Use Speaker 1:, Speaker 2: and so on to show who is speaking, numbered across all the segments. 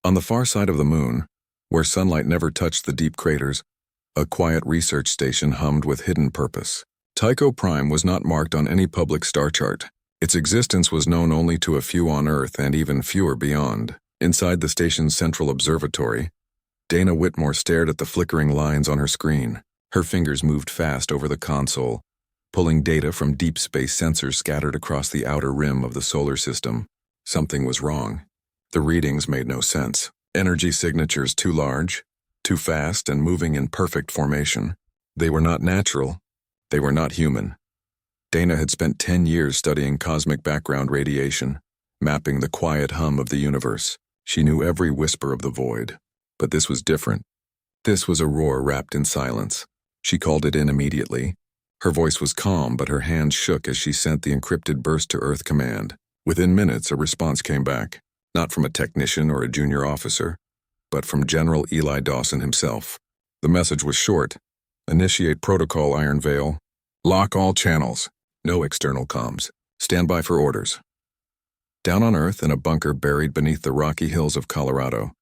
Speaker 1: On the far side of the moon, where sunlight never touched the deep craters, a quiet research station hummed with hidden purpose. Tycho Prime was not marked on any public star chart. Its existence was known only to a few on Earth and even fewer beyond. Inside the station's central observatory, Dana Whitmore stared at the flickering lines on her screen. Her fingers moved fast over the console, pulling data from deep space sensors scattered across the outer rim of the solar system. Something was wrong. The readings made no sense. Energy signatures too large, too fast, and moving in perfect formation. They were not natural. They were not human. Dana had spent 10 years studying cosmic background radiation, mapping the quiet hum of the universe. She knew every whisper of the void. But this was different. This was a roar wrapped in silence. She called it in immediately. Her voice was calm, but her hands shook as she sent the encrypted burst-to-earth command. Within minutes, a response came back, not from a technician or a junior officer, but from General Eli Dawson himself. The message was short. Initiate protocol, Iron Veil. Lock all channels. No external comms. Stand by for orders. Down on Earth, in a bunker buried beneath the rocky hills of Colorado,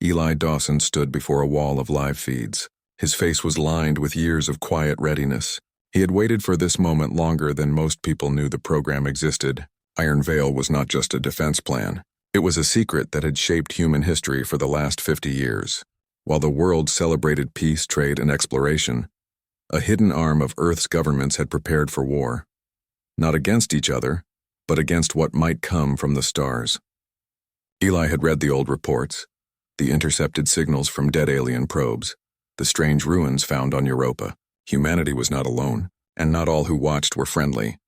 Speaker 1: Eli Dawson stood before a wall of live feeds. His face was lined with years of quiet readiness. He had waited for this moment longer than most people knew the program existed. Iron Veil was not just a defense plan. It was a secret that had shaped human history for the last 50 years. While the world celebrated peace, trade, and exploration, a hidden arm of Earth's governments had prepared for war. Not against each other, but against what might come from the stars. Eli had read the old reports, the intercepted signals from dead alien probes, the strange ruins found on Europa. Humanity was not alone, and not all who watched were friendly.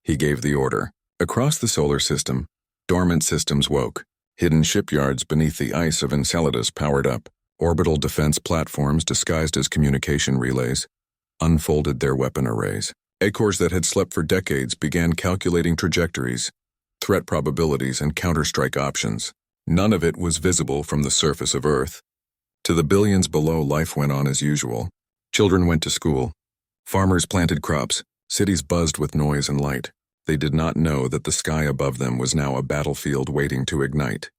Speaker 1: He gave the order. Across the solar system, dormant systems woke. Hidden shipyards beneath the ice of Enceladus powered up. Orbital defense platforms disguised as communication relays unfolded their weapon arrays. Acors that had slept for decades began calculating trajectories, threat probabilities, and counterstrike options. None of it was visible from the surface of Earth. To the billions below, life went on as usual. Children went to school. Farmers planted crops. Cities buzzed with noise and light. They did not know that the sky above them was now a battlefield waiting to ignite.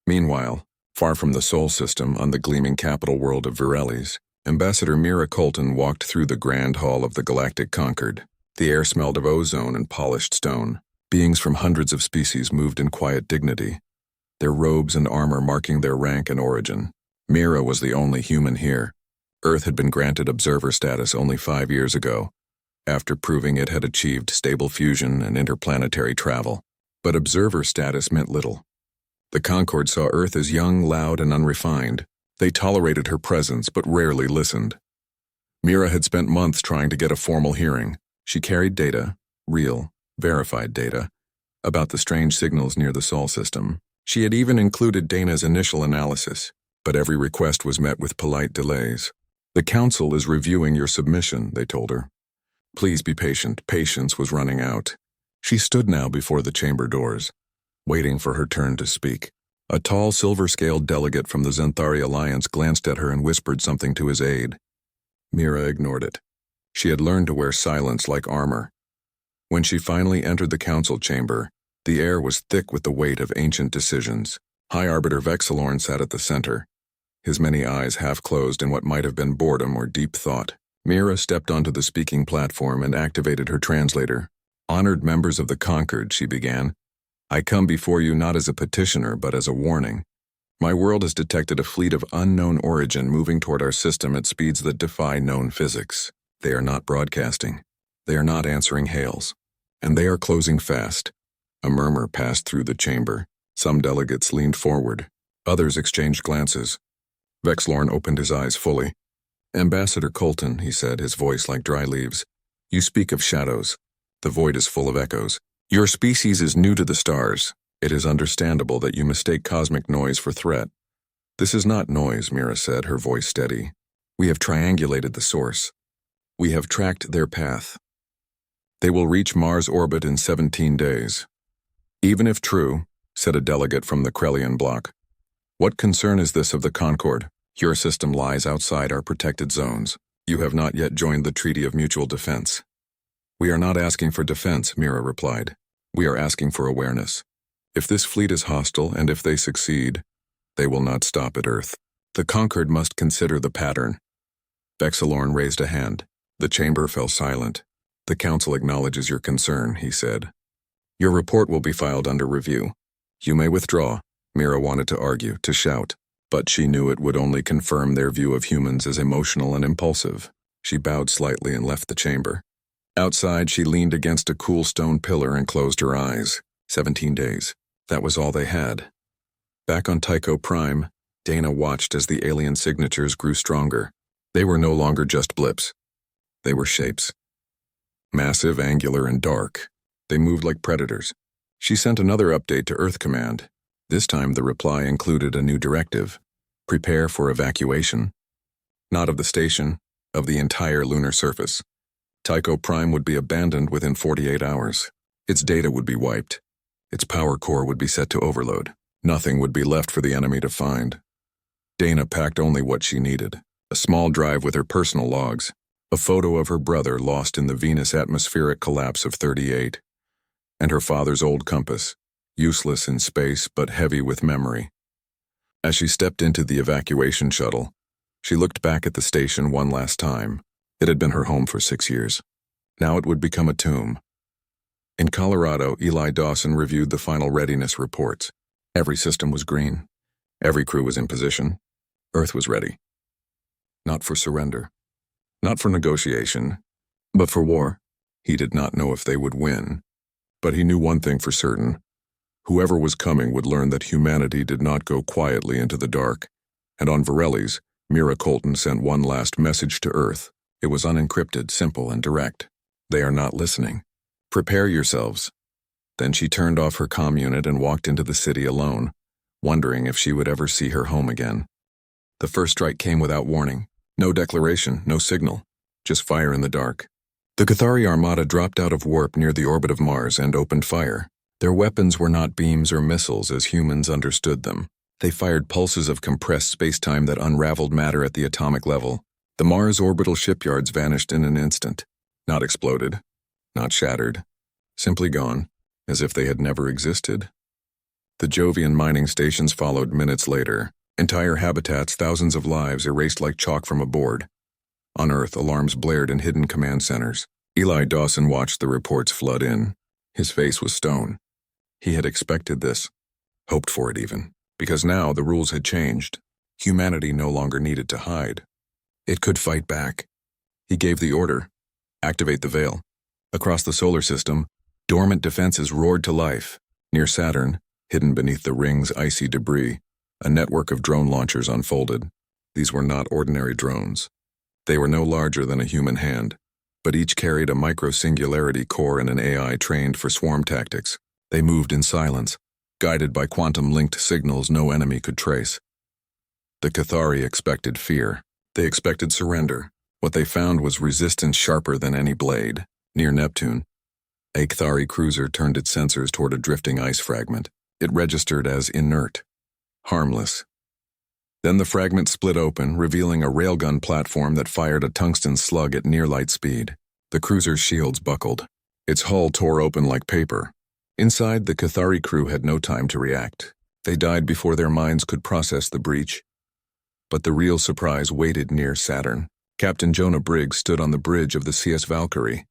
Speaker 1: Meanwhile, far from the Sol system, on the gleaming capital world of Virelis, Ambassador Mira Colton walked through the grand hall of the Galactic Concord. The air smelled of ozone and polished stone. Beings from hundreds of species moved in quiet dignity, their robes and armor marking their rank and origin. Mira was the only human here. Earth had been granted observer status only 5 years ago, after proving it had achieved stable fusion and interplanetary travel. But observer status meant little. The Concord saw Earth as young, loud, and unrefined. They tolerated her presence but rarely listened. Mira had spent months trying to get a formal hearing. She carried data, real, verified data, about the strange signals near the Sol system. She had even included Dana's initial analysis, but every request was met with polite delays. The Council is reviewing your submission, they told her. Please be patient. Patience was running out. She stood now before the chamber doors, waiting for her turn to speak. A tall, silver-scaled delegate from the Zenthari Alliance glanced at her and whispered something to his aide. Mira ignored it. She had learned to wear silence like armor. When she finally entered the council chamber, the air was thick with the weight of ancient decisions. High Arbiter Vexilorn sat at the center, his many eyes half closed in what might have been boredom or deep thought. Mira stepped onto the speaking platform and activated her translator. Honored members of the Concord, she began. I come before you not as a petitioner, but as a warning. My world has detected a fleet of unknown origin moving toward our system at speeds that defy known physics. They are not broadcasting. They are not answering hails. And they are closing fast. A murmur passed through the chamber. Some delegates leaned forward. Others exchanged glances. Vexlorn opened his eyes fully. Ambassador Colton, he said, his voice like dry leaves. You speak of shadows. The void is full of echoes. Your species is new to the stars. It is understandable that you mistake cosmic noise for threat. This is not noise, Mira said, her voice steady. We have triangulated the source. We have tracked their path. They will reach Mars orbit in 17 days. Even if true, said a delegate from the Krellian bloc, what concern is this of the Concord? Your system lies outside our protected zones. You have not yet joined the Treaty of Mutual Defense. We are not asking for defense, Mira replied. We are asking for awareness. If this fleet is hostile and if they succeed, They will not stop at Earth. The conquered must consider the pattern. Vexilorn raised a hand. The chamber fell silent. The Council acknowledges your concern, he said. Your report will be filed under review. You may withdraw. Mira wanted to argue, to shout, but she knew it would only confirm their view of humans as emotional and impulsive. She bowed slightly and left the chamber. Outside, she leaned against a cool stone pillar and closed her eyes. 17 days. That was all they had. Back on Tycho Prime, Dana watched as the alien signatures grew stronger. They were no longer just blips. They were shapes. Massive, angular, and dark. They moved like predators. She sent another update to Earth Command. This time the reply included a new directive. Prepare for evacuation. Not of the station, of the entire lunar surface. Tycho Prime would be abandoned within 48 hours. Its data would be wiped. Its power core would be set to overload. Nothing would be left for the enemy to find. Dana packed only what she needed. A small drive with her personal logs. A photo of her brother lost in the Venus atmospheric collapse of 38. And her father's old compass, useless in space but heavy with memory. As she stepped into the evacuation shuttle, she looked back at the station one last time. It had been her home for 6 years. Now it would become a tomb. In Colorado, Eli Dawson reviewed the final readiness reports. Every system was green. Every crew was in position. Earth was ready. Not for surrender. Not for negotiation. But for war. He did not know if they would win. But he knew one thing for certain. Whoever was coming would learn that humanity did not go quietly into the dark. And on Varelli's, Mira Colton sent one last message to Earth. It was unencrypted, simple, and direct. They are not listening. Prepare yourselves. Then she turned off her comm unit and walked into the city alone, wondering if she would ever see her home again. The first strike came without warning. No declaration, no signal. Just fire in the dark. The Cathari Armada dropped out of warp near the orbit of Mars and opened fire. Their weapons were not beams or missiles as humans understood them. They fired pulses of compressed space-time that unraveled matter at the atomic level. The Mars orbital shipyards vanished in an instant. Not exploded. Not shattered. Simply gone, as if they had never existed. The Jovian mining stations followed minutes later. Entire habitats, thousands of lives erased like chalk from a board. On Earth, alarms blared in hidden command centers. Eli Dawson watched the reports flood in. His face was stone. He had expected this. Hoped for it even. Because now the rules had changed. Humanity no longer needed to hide. It could fight back. He gave the order. Activate the veil. Across the solar system, dormant defenses roared to life. Near Saturn, hidden beneath the ring's icy debris, a network of drone launchers unfolded. These were not ordinary drones. They were no larger than a human hand, but each carried a micro-singularity core and an AI trained for swarm tactics. They moved in silence, guided by quantum-linked signals no enemy could trace. The Cathari expected fear. They expected surrender. What they found was resistance sharper than any blade. Near Neptune, a Cathari cruiser turned its sensors toward a drifting ice fragment. It registered as inert, harmless. Then the fragment split open, revealing a railgun platform that fired a tungsten slug at near-light speed. The cruiser's shields buckled. Its hull tore open like paper. Inside, the Cathari crew had no time to react. They died before their minds could process the breach. But the real surprise waited near Saturn. Captain Jonah Briggs stood on the bridge of the CS Valkyrie,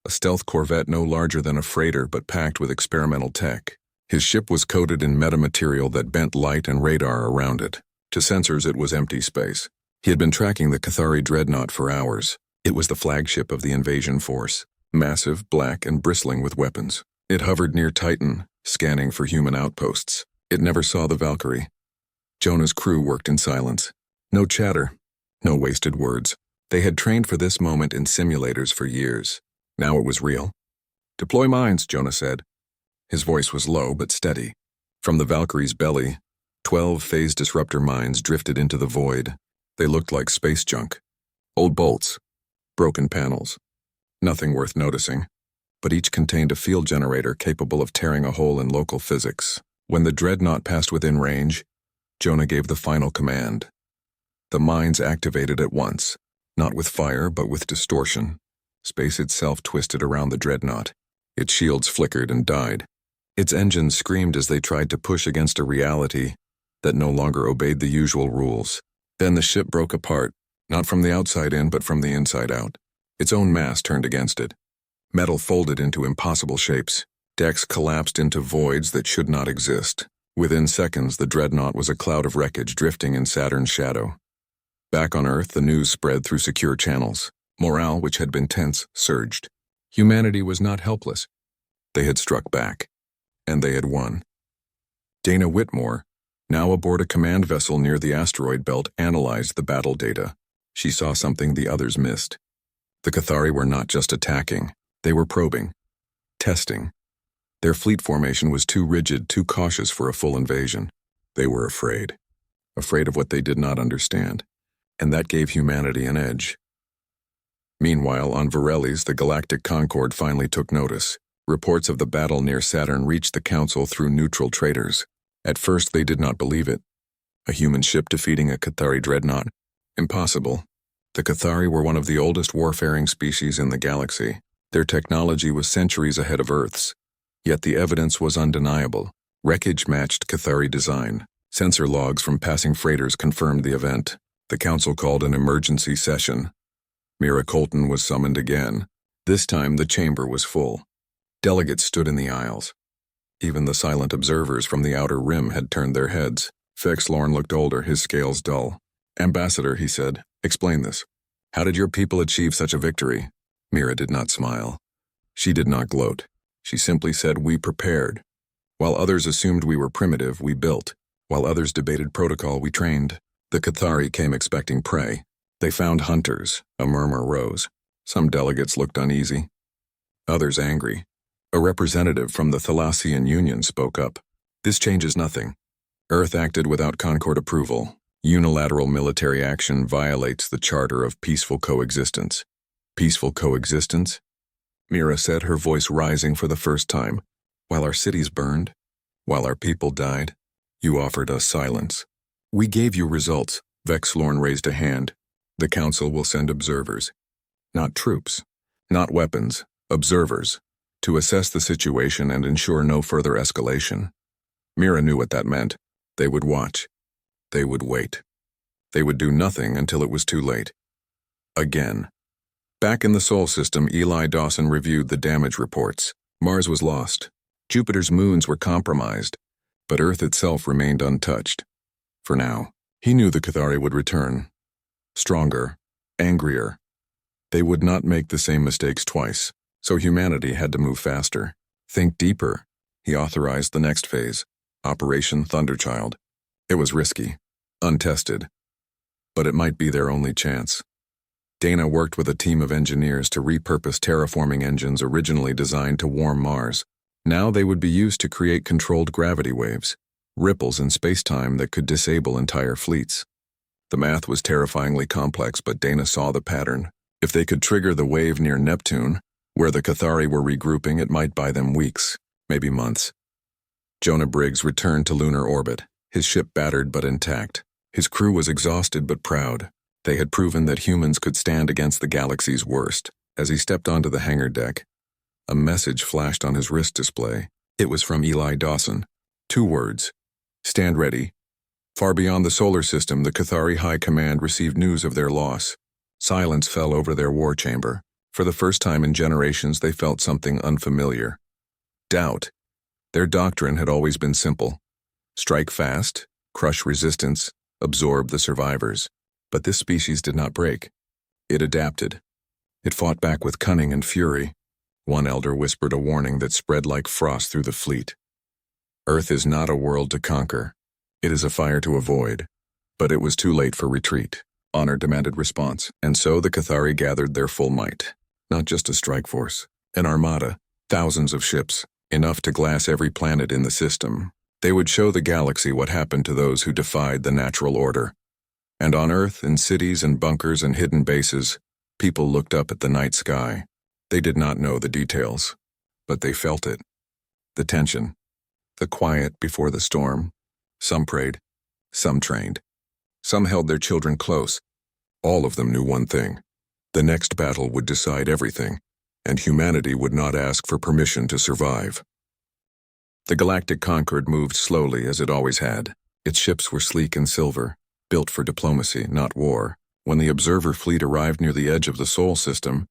Speaker 1: a stealth corvette no larger than a freighter but packed with experimental tech. His ship was coated in metamaterial that bent light and radar around it. To sensors, it was empty space. He had been tracking the Cathari dreadnought for hours. It was the flagship of the invasion force, massive, black, and bristling with weapons. It hovered near Titan, scanning for human outposts. It never saw the Valkyrie. Jonah's crew worked in silence. No chatter, no wasted words. They had trained for this moment in simulators for years. Now it was real. "Deploy mines," Jonah said. His voice was low but steady. From the Valkyrie's belly, 12 phase disruptor mines drifted into the void. They looked like space junk. Old bolts, broken panels. Nothing worth noticing, but each contained a field generator capable of tearing a hole in local physics. When the dreadnought passed within range, Jonah gave the final command. The mines activated at once, not with fire but with distortion. Space itself twisted around the dreadnought. Its shields flickered and died. Its engines screamed as they tried to push against a reality that no longer obeyed the usual rules. Then the ship broke apart, not from the outside in but from the inside out. Its own mass turned against it. Metal folded into impossible shapes. Decks collapsed into voids that should not exist. Within seconds, the dreadnought was a cloud of wreckage drifting in Saturn's shadow. Back on Earth, the news spread through secure channels. Morale, which had been tense, surged. Humanity was not helpless. They had struck back. And they had won. Dana Whitmore, now aboard a command vessel near the asteroid belt, analyzed the battle data. She saw something the others missed. The Cathari were not just attacking. They were probing. Testing. Their fleet formation was too rigid, too cautious for a full invasion. They were afraid. Afraid of what they did not understand. And that gave humanity an edge. Meanwhile, on Varellis, the Galactic Concord finally took notice. Reports of the battle near Saturn reached the Council through neutral traders. At first, they did not believe it. A human ship defeating a Cathari dreadnought? Impossible. The Cathari were one of the oldest warfaring species in the galaxy. Their technology was centuries ahead of Earth's. Yet the evidence was undeniable. Wreckage matched Cathari design. Sensor logs from passing freighters confirmed the event. The Council called an emergency session. Mira Colton was summoned again. This time, the chamber was full. Delegates stood in the aisles. Even the silent observers from the outer rim had turned their heads. Fex Lorne looked older, his scales dull. "Ambassador," he said, "explain this. How did your people achieve such a victory?" Mira did not smile. She did not gloat. She simply said, "We prepared. While others assumed we were primitive, we built. While others debated protocol, we trained." The Cathari came expecting prey. They found hunters. A murmur rose. Some delegates looked uneasy. Others angry. A representative from the Thalassian Union spoke up. "This changes nothing. Earth acted without Concord approval. Unilateral military action violates the charter of peaceful coexistence." "Peaceful coexistence?" Mira said, her voice rising for the first time. "While our cities burned, while our people died, you offered us silence. We gave you results." Vex Lorne raised a hand. "The Council will send observers. Not troops, not weapons, observers, to assess the situation and ensure no further escalation." Mira knew what that meant. They would watch. They would wait. They would do nothing until it was too late. Again. Back in the Sol system, Eli Dawson reviewed the damage reports. Mars was lost. Jupiter's moons were compromised, but Earth itself remained untouched. For now, he knew the Cathari would return. Stronger, angrier. They would not make the same mistakes twice, so humanity had to move faster. Think deeper. He authorized the next phase, Operation Thunderchild. It was risky, untested, but it might be their only chance. Dana worked with a team of engineers to repurpose terraforming engines originally designed to warm Mars. Now they would be used to create controlled gravity waves, ripples in space-time that could disable entire fleets. The math was terrifyingly complex, but Dana saw the pattern. If they could trigger the wave near Neptune, where the Cathari were regrouping, it might buy them weeks, maybe months. Jonah Briggs returned to lunar orbit, his ship battered but intact. His crew was exhausted but proud. They had proven that humans could stand against the galaxy's worst. As he stepped onto the hangar deck, a message flashed on his wrist display. It was from Eli Dawson. 2 words. "Stand ready." Far beyond the solar system, the Cathari High Command received news of their loss. Silence fell over their war chamber. For the first time in generations, they felt something unfamiliar. Doubt. Their doctrine had always been simple. Strike fast, crush resistance, absorb the survivors. But this species did not break. It adapted. It fought back with cunning and fury. One elder whispered a warning that spread like frost through the fleet. Earth is not a world to conquer. It is a fire to avoid. But it was too late for retreat. Honor demanded response, and so the Cathari gathered their full might. Not just a strike force, an armada, thousands of ships, enough to glass every planet in the system. They would show the galaxy what happened to those who defied the natural order. And on Earth, in cities and bunkers and hidden bases, people looked up at the night sky. They did not know the details, but they felt it. The tension, the quiet before the storm. Some prayed, some trained. Some held their children close. All of them knew one thing. The next battle would decide everything, and humanity would not ask for permission to survive. The Galactic Concord moved slowly as it always had. Its ships were sleek and silver, built for diplomacy, not war. When the observer fleet arrived near the edge of the Sol system,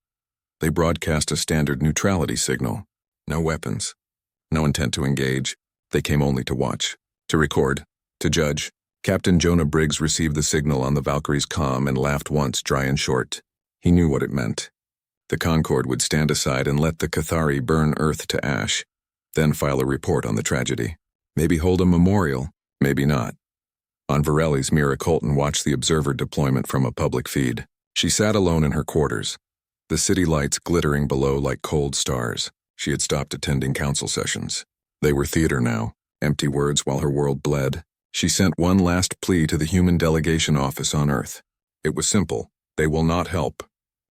Speaker 1: they broadcast a standard neutrality signal. No weapons. No intent to engage. They came only to watch, to record, to judge. Captain Jonah Briggs received the signal on the Valkyrie's comm and laughed once, dry and short. He knew what it meant. The Concorde would stand aside and let the Cathari burn Earth to ash, then file a report on the tragedy. Maybe hold a memorial, maybe not. On Varelli's, Mira Colton watched the observer deployment from a public feed. She sat alone in her quarters, the city lights glittering below like cold stars. She had stopped attending council sessions. They were theater now, empty words while her world bled. She sent one last plea to the human delegation office on Earth. It was simple. They will not help.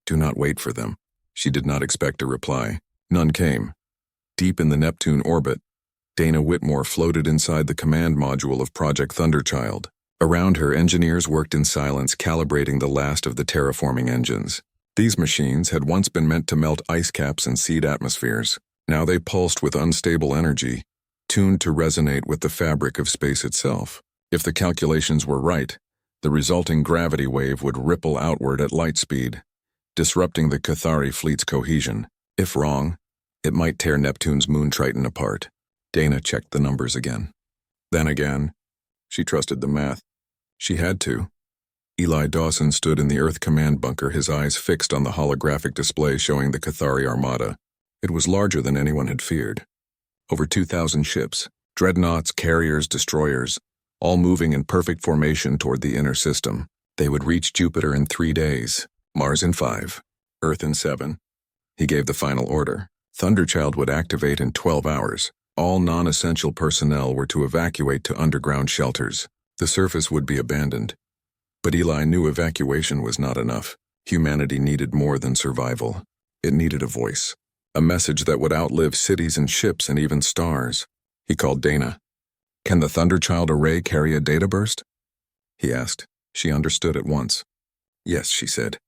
Speaker 1: Do not wait for them. She did not expect a reply. None came. Deep in the Neptune orbit, Dana Whitmore floated inside the command module of Project Thunderchild. Around her, engineers worked in silence, calibrating the last of the terraforming engines. These machines had once been meant to melt ice caps and seed atmospheres. Now they pulsed with unstable energy, tuned to resonate with the fabric of space itself. If the calculations were right, the resulting gravity wave would ripple outward at light speed, disrupting the Cathari fleet's cohesion. If wrong, it might tear Neptune's moon Triton apart. Dana checked the numbers again. Then again. She trusted the math. She had to. Eli Dawson stood in the Earth command bunker, his eyes fixed on the holographic display showing the Cathari armada. It was larger than anyone had feared. Over 2,000 ships, dreadnoughts, carriers, destroyers, all moving in perfect formation toward the inner system. They would reach Jupiter in 3 days, Mars in 5, Earth in 7. He gave the final order. Thunderchild would activate in 12 hours. All non-essential personnel were to evacuate to underground shelters. The surface would be abandoned. But Eli knew evacuation was not enough. Humanity needed more than survival. It needed a voice. A message that would outlive cities and ships and even stars. He called Dana. "Can the Thunderchild array carry a data burst?" he asked. She understood at once. "Yes," she said.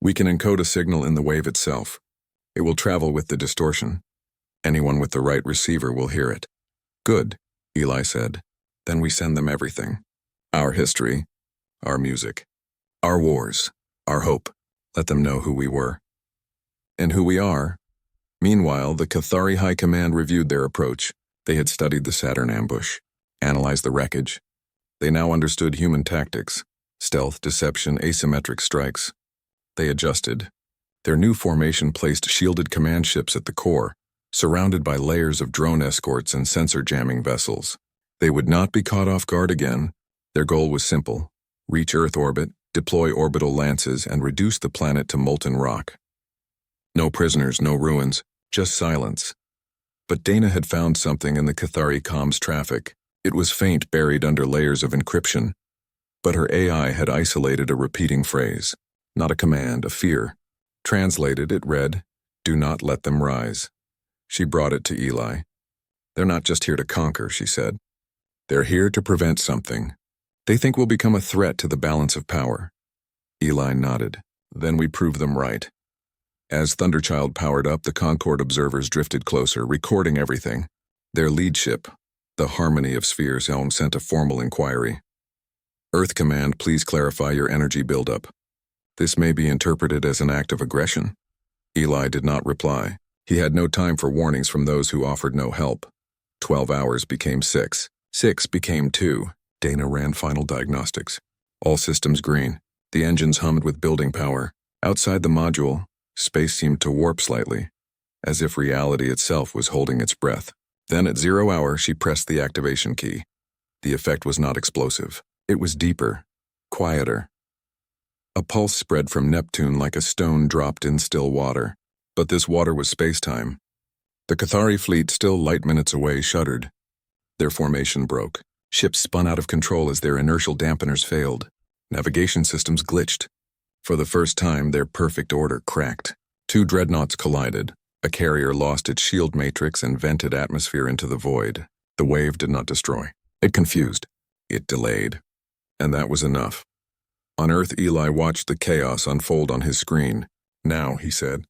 Speaker 1: "We can encode a signal in the wave itself. It will travel with the distortion. Anyone with the right receiver will hear it." "Good," Eli said. "Then we send them everything. Our history, our music, our wars, our hope. Let them know who we were. And who we are." Meanwhile, the Cathari High Command reviewed their approach. They had studied the Saturn ambush, analyzed the wreckage. They now understood human tactics, stealth, deception, asymmetric strikes. They adjusted. Their new formation placed shielded command ships at the core, surrounded by layers of drone escorts and sensor-jamming vessels. They would not be caught off guard again. Their goal was simple: reach Earth orbit, deploy orbital lances, and reduce the planet to molten rock. No prisoners, no ruins, just silence. But Dana had found something in the Cathari comms traffic. It was faint, buried under layers of encryption. But her AI had isolated a repeating phrase. Not a command, a fear. Translated, it read, "Do not let them rise." She brought it to Eli. "They're not just here to conquer," she said. "They're here to prevent something. They think we'll become a threat to the balance of power." Eli nodded. "Then we prove them right." As Thunderchild powered up, the Concorde observers drifted closer, recording everything. Their lead ship, the Harmony of Spheres helm, sent a formal inquiry. "Earth Command, please clarify your energy buildup. This may be interpreted as an act of aggression." Eli did not reply. He had no time for warnings from those who offered no help. 12 hours became 6. 6 became 2. Dana ran final diagnostics. All systems green. The engines hummed with building power. Outside the module, space seemed to warp slightly, as if reality itself was holding its breath. Then at 0 hour, she pressed the activation key. The effect was not explosive. It was deeper, quieter. A pulse spread from Neptune like a stone dropped in still water. But this water was space-time. The Cathari fleet, still light minutes away, shuddered. Their formation broke. Ships spun out of control as their inertial dampeners failed. Navigation systems glitched. For the first time, their perfect order cracked. 2 dreadnoughts collided. A carrier lost its shield matrix and vented atmosphere into the void. The wave did not destroy. It confused. It delayed. And that was enough. On Earth, Eli watched the chaos unfold on his screen. "Now," he said.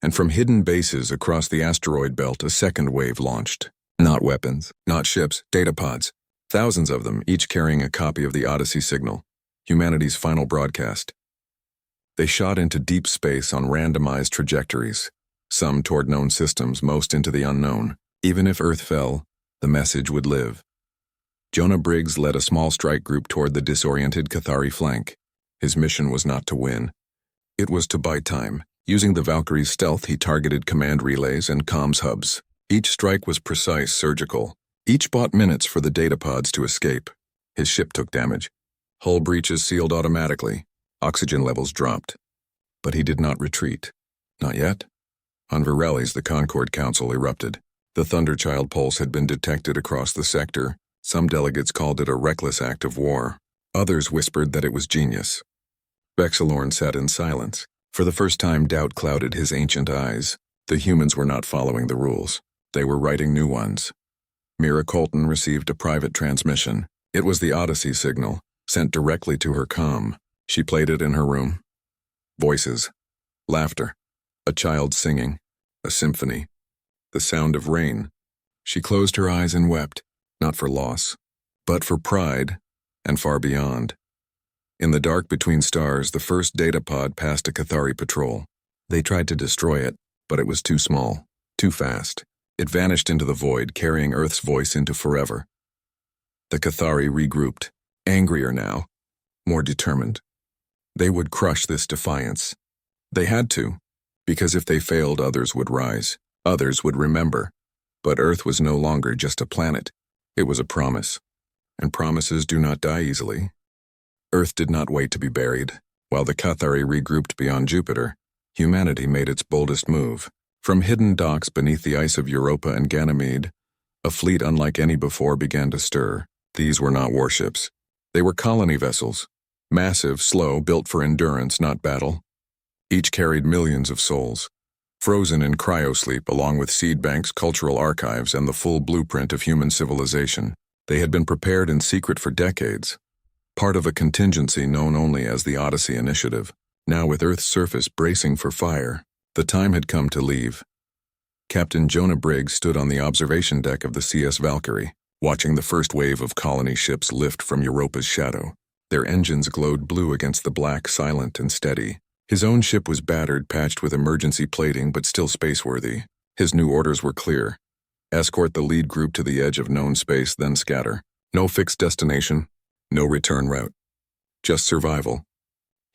Speaker 1: And from hidden bases across the asteroid belt, a second wave launched. Not weapons, not ships, data pods. Thousands of them, each carrying a copy of the Odyssey signal, humanity's final broadcast. They shot into deep space on randomized trajectories, some toward known systems, most into the unknown. Even if Earth fell, the message would live. Jonah Briggs led a small strike group toward the disoriented Cathari flank. His mission was not to win. It was to buy time. Using the Valkyrie's stealth, he targeted command relays and comms hubs. Each strike was precise, surgical. Each bought minutes for the data pods to escape. His ship took damage. Hull breaches sealed automatically. Oxygen levels dropped. But he did not retreat. Not yet. On Virelli's, the Concord Council erupted. The Thunderchild pulse had been detected across the sector. Some delegates called it a reckless act of war. Others whispered that it was genius. Vexilorn sat in silence. For the first time, doubt clouded his ancient eyes. The humans were not following the rules. They were writing new ones. Mira Colton received a private transmission. It was the Odyssey signal, sent directly to her comm. She played it in her room. Voices. Laughter. A child singing. A symphony. The sound of rain. She closed her eyes and wept, not for loss, but for pride, and far beyond. In the dark between stars, the first data pod passed a Cathari patrol. They tried to destroy it, but it was too small, too fast. It vanished into the void, carrying Earth's voice into forever. The Cathari regrouped, angrier now, more determined. They would crush this defiance. They had to, because if they failed, others would rise. Others would remember. But Earth was no longer just a planet. It was a promise. And promises do not die easily. Earth did not wait to be buried. While the Cathari regrouped beyond Jupiter, humanity made its boldest move. From hidden docks beneath the ice of Europa and Ganymede, a fleet unlike any before began to stir. These were not warships. They were colony vessels. Massive, slow, built for endurance, not battle. Each carried millions of souls, frozen in cryosleep along with seed banks, cultural archives, and the full blueprint of human civilization. They had been prepared in secret for decades, part of a contingency known only as the Odyssey Initiative. Now with Earth's surface bracing for fire, the time had come to leave. Captain Jonah Briggs stood on the observation deck of the CS Valkyrie, watching the first wave of colony ships lift from Europa's shadow. Their engines glowed blue against the black, silent and steady. His own ship was battered, patched with emergency plating, but still spaceworthy. His new orders were clear. Escort the lead group to the edge of known space, then scatter. No fixed destination, no return route. Just survival.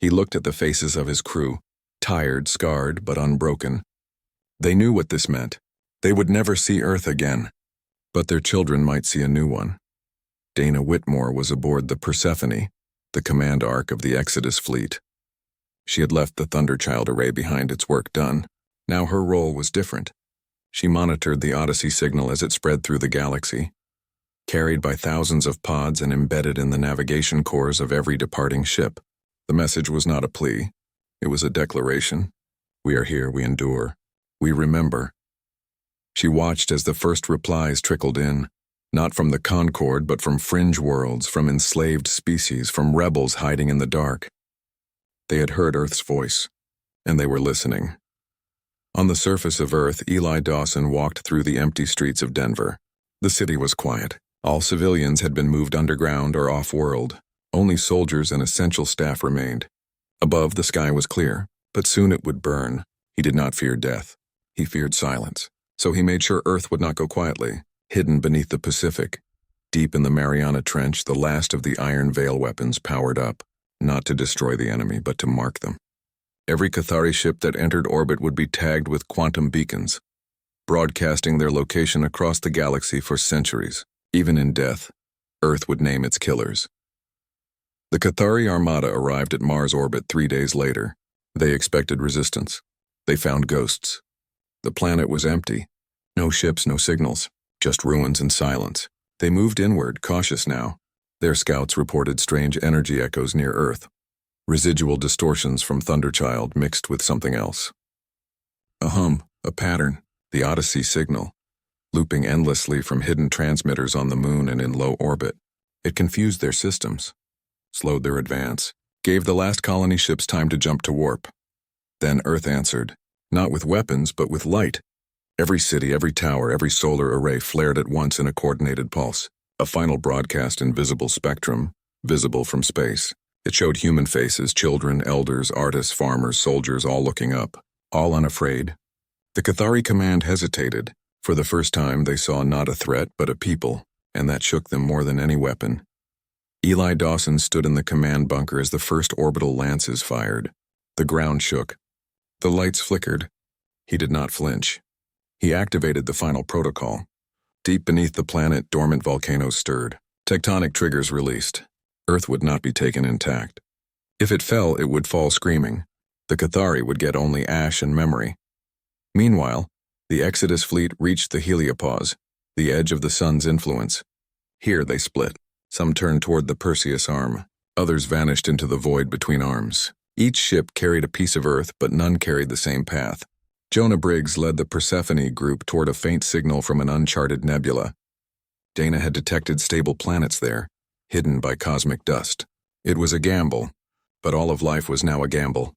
Speaker 1: He looked at the faces of his crew, tired, scarred, but unbroken. They knew what this meant. They would never see Earth again, but their children might see a new one. Dana Whitmore was aboard the Persephone, the command ark of the Exodus fleet. She had left the Thunderchild array behind, its work done. Now her role was different. She monitored the Odyssey signal as it spread through the galaxy, carried by thousands of pods and embedded in the navigation cores of every departing ship. The message was not a plea. It was a declaration. We are here, we endure, we remember. She watched as the first replies trickled in, not from the Concord, but from fringe worlds, from enslaved species, from rebels hiding in the dark. They had heard Earth's voice, and they were listening. On the surface of Earth, Eli Dawson walked through the empty streets of Denver. The city was quiet. All civilians had been moved underground or off-world. Only soldiers and essential staff remained. Above, the sky was clear, but soon it would burn. He did not fear death. He feared silence. So he made sure Earth would not go quietly. Hidden beneath the Pacific, deep in the Mariana Trench, the last of the Iron Veil weapons powered up, not to destroy the enemy, but to mark them. Every Cathari ship that entered orbit would be tagged with quantum beacons, broadcasting their location across the galaxy for centuries. Even in death, Earth would name its killers. The Cathari Armada arrived at Mars orbit 3 days later. They expected resistance. They found ghosts. The planet was empty. No ships, no signals, just ruins and silence. They moved inward, cautious now. Their scouts reported strange energy echoes near Earth, residual distortions from Thunderchild mixed with something else. A hum, a pattern, the Odyssey signal, looping endlessly from hidden transmitters on the moon and in low orbit. It confused their systems, slowed their advance, gave the last colony ships time to jump to warp. Then Earth answered, not with weapons, but with light. Every city, every tower, every solar array flared at once in a coordinated pulse. A final broadcast in visible spectrum, visible from space. It showed human faces, children, elders, artists, farmers, soldiers, all looking up, all unafraid. The Cathari command hesitated. For the first time, they saw not a threat, but a people, and that shook them more than any weapon. Eli Dawson stood in the command bunker as the first orbital lances fired. The ground shook. The lights flickered. He did not flinch. He activated the final protocol. Deep beneath the planet, dormant volcanoes stirred. Tectonic triggers released. Earth would not be taken intact. If it fell, it would fall screaming. The Cathari would get only ash and memory. Meanwhile, the Exodus fleet reached the heliopause, the edge of the sun's influence. Here they split. Some turned toward the Perseus arm. Others vanished into the void between arms. Each ship carried a piece of Earth, but none carried the same path. Jonah Briggs led the Persephone group toward a faint signal from an uncharted nebula. Dana had detected stable planets there, hidden by cosmic dust. It was a gamble, but all of life was now a gamble.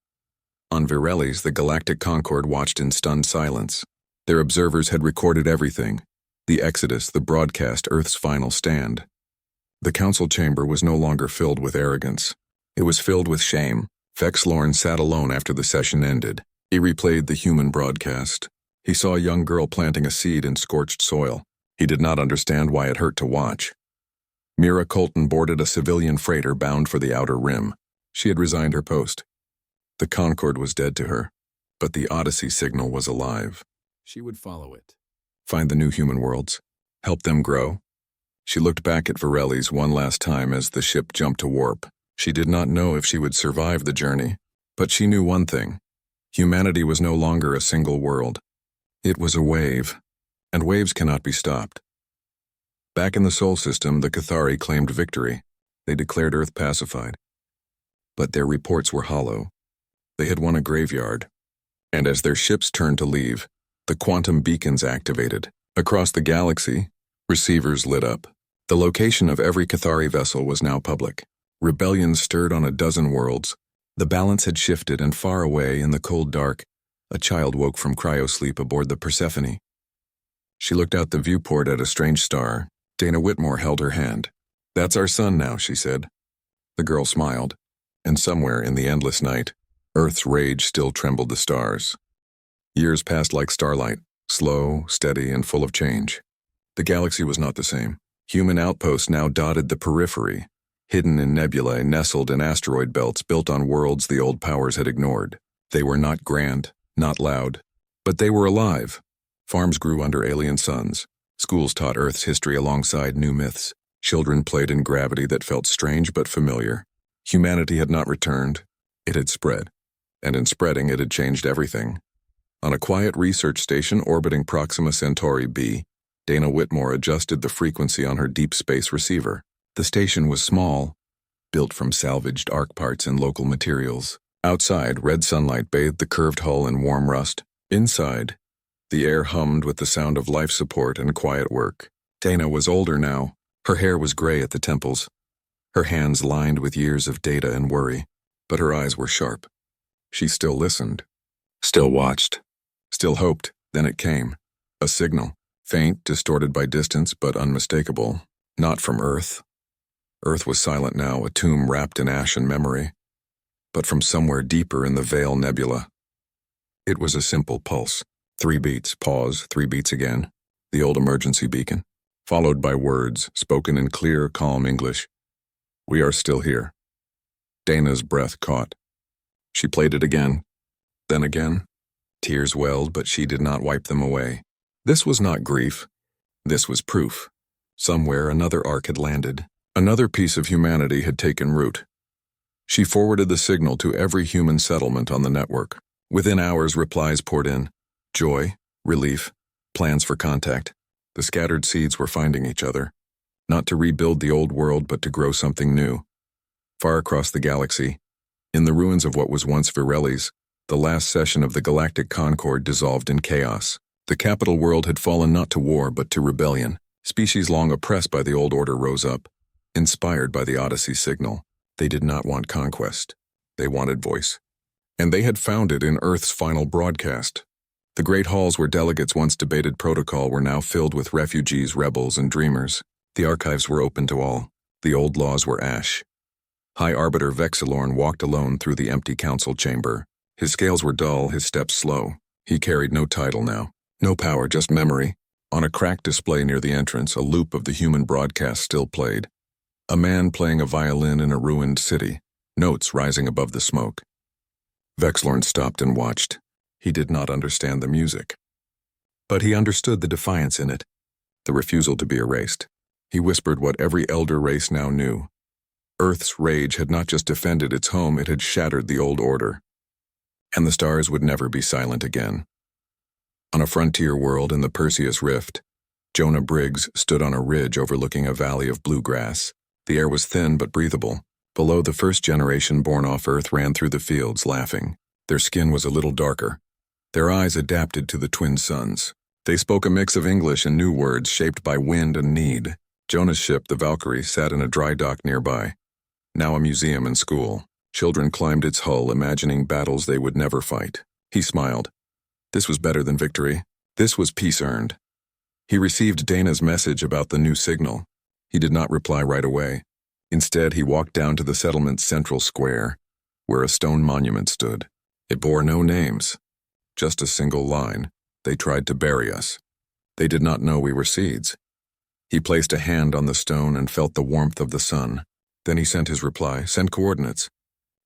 Speaker 1: On Virelli's, the Galactic Concord watched in stunned silence. Their observers had recorded everything. The Exodus, the broadcast, Earth's final stand. The council chamber was no longer filled with arrogance. It was filled with shame. Vex Lorne sat alone after the session ended. He replayed the human broadcast. He saw a young girl planting a seed in scorched soil. He did not understand why it hurt to watch. Mira Colton boarded a civilian freighter bound for the Outer Rim. She had resigned her post. The Concord was dead to her, but the Odyssey signal was alive. She would follow it. Find the new human worlds. Help them grow. She looked back at Virelli's one last time as the ship jumped to warp. She did not know if she would survive the journey, but she knew one thing. Humanity was no longer a single world. It was a wave, and waves cannot be stopped. Back in the Sol system, the Cathari claimed victory. They declared Earth pacified. But their reports were hollow. They had won a graveyard. And as their ships turned to leave, the quantum beacons activated. Across the galaxy, receivers lit up. The location of every Cathari vessel was now public. Rebellion stirred on a dozen worlds. The balance had shifted, and far away in the cold dark, a child woke from cryosleep aboard the Persephone. She looked out the viewport at a strange star. Dana Whitmore held her hand. "That's our sun now," she said. The girl smiled, and somewhere in the endless night, Earth's rage still trembled the stars. Years passed like starlight, slow, steady, and full of change. The galaxy was not the same. Human outposts now dotted the periphery, hidden in nebulae, nestled in asteroid belts built on worlds the old powers had ignored. They were not grand, not loud, but they were alive. Farms grew under alien suns. Schools taught Earth's history alongside new myths. Children played in gravity that felt strange but familiar. Humanity had not returned. It had spread. And in spreading, it had changed everything. On a quiet research station orbiting Proxima Centauri b, Dana Whitmore adjusted the frequency on her deep space receiver. The station was small, built from salvaged arc parts and local materials. Outside, red sunlight bathed the curved hull in warm rust. Inside, the air hummed with the sound of life support and quiet work. Dana was older now. Her hair was gray at the temples. Her hands lined with years of data and worry, but her eyes were sharp. She still listened, still watched, still hoped. Then it came. A signal, faint, distorted by distance, but unmistakable. Not from Earth. Earth was silent now, a tomb wrapped in ash and memory, but from somewhere deeper in the Veil Nebula. It was a simple pulse. 3 beats, pause, 3 beats again, the old emergency beacon, followed by words spoken in clear, calm English. "We are still here." Dana's breath caught. She played it again, then again. Tears welled, but she did not wipe them away. This was not grief. This was proof. Somewhere another ark had landed. Another piece of humanity had taken root. She forwarded the signal to every human settlement on the network. Within hours, replies poured in. Joy, relief, plans for contact. The scattered seeds were finding each other. Not to rebuild the old world, but to grow something new. Far across the galaxy, in the ruins of what was once Virelli's, the last session of the Galactic Concord dissolved in chaos. The capital world had fallen not to war, but to rebellion. Species long oppressed by the old order rose up, inspired by the Odyssey signal. They did not want conquest. They wanted voice. And they had found it in Earth's final broadcast. The great halls where delegates once debated protocol were now filled with refugees, rebels, and dreamers. The archives were open to all. The old laws were ash. High Arbiter Vexilorn walked alone through the empty council chamber. His scales were dull, his steps slow. He carried no title now. No power, just memory. On a cracked display near the entrance, a loop of the human broadcast still played. A man playing a violin in a ruined city, notes rising above the smoke. Vexilorn stopped and watched. He did not understand the music. But he understood the defiance in it, the refusal to be erased. He whispered what every elder race now knew. Earth's rage had not just defended its home, it had shattered the old order. And the stars would never be silent again. On a frontier world in the Perseus Rift, Jonah Briggs stood on a ridge overlooking a valley of blue grass. The air was thin but breathable. Below, the first generation born off Earth ran through the fields, laughing. Their skin was a little darker. Their eyes adapted to the twin suns. They spoke a mix of English and new words shaped by wind and need. Jonah's ship, the Valkyrie, sat in a dry dock nearby. Now a museum and school. Children climbed its hull, imagining battles they would never fight. He smiled. This was better than victory. This was peace earned. He received Dana's message about the new signal. He did not reply right away. Instead, he walked down to the settlement's central square, where a stone monument stood. It bore no names, just a single line. They tried to bury us. They did not know we were seeds. He placed a hand on the stone and felt the warmth of the sun. Then he sent his reply, "Send coordinates."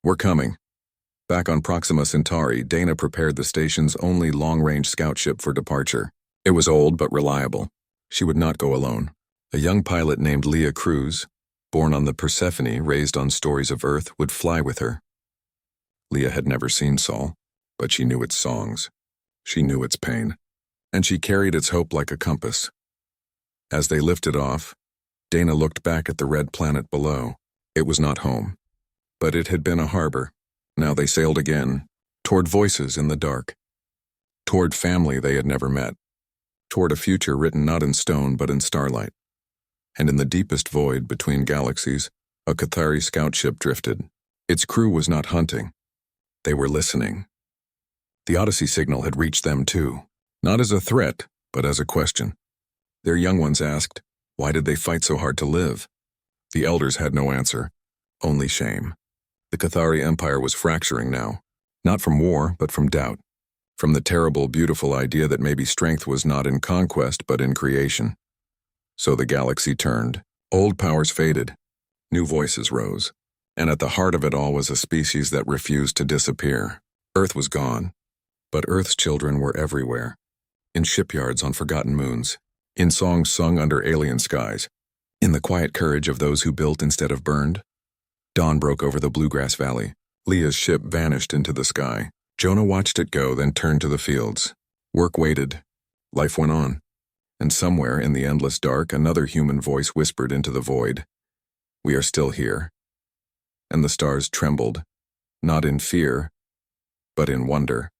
Speaker 1: "We're coming." Back on Proxima Centauri, Dana prepared the station's only long-range scout ship for departure. It was old but reliable. She would not go alone. A young pilot named Leah Cruz, born on the Persephone, raised on stories of Earth, would fly with her. Leah had never seen Sol, but she knew its songs. She knew its pain. And she carried its hope like a compass. As they lifted off, Dana looked back at the red planet below. It was not home, but it had been a harbor. Now they sailed again, toward voices in the dark, toward family they had never met, toward a future written not in stone but in starlight. And in the deepest void between galaxies, a Cathari scout ship drifted. Its crew was not hunting. They were listening. The Odyssey signal had reached them too, not as a threat, but as a question. Their young ones asked, why did they fight so hard to live? The elders had no answer, only shame. The Cathari Empire was fracturing now, not from war, but from doubt, from the terrible, beautiful idea that maybe strength was not in conquest, but in creation. So the galaxy turned. Old powers faded. New voices rose. And at the heart of it all was a species that refused to disappear. Earth was gone, but Earth's children were everywhere. In shipyards on forgotten moons, in songs sung under alien skies, in the quiet courage of those who built instead of burned. Dawn broke over the Bluegrass Valley. Leah's ship vanished into the sky. Jonah watched it go, then turned to the fields. Work waited. Life went on. And somewhere in the endless dark, another human voice whispered into the void, "We are still here." And the stars trembled, not in fear, but in wonder.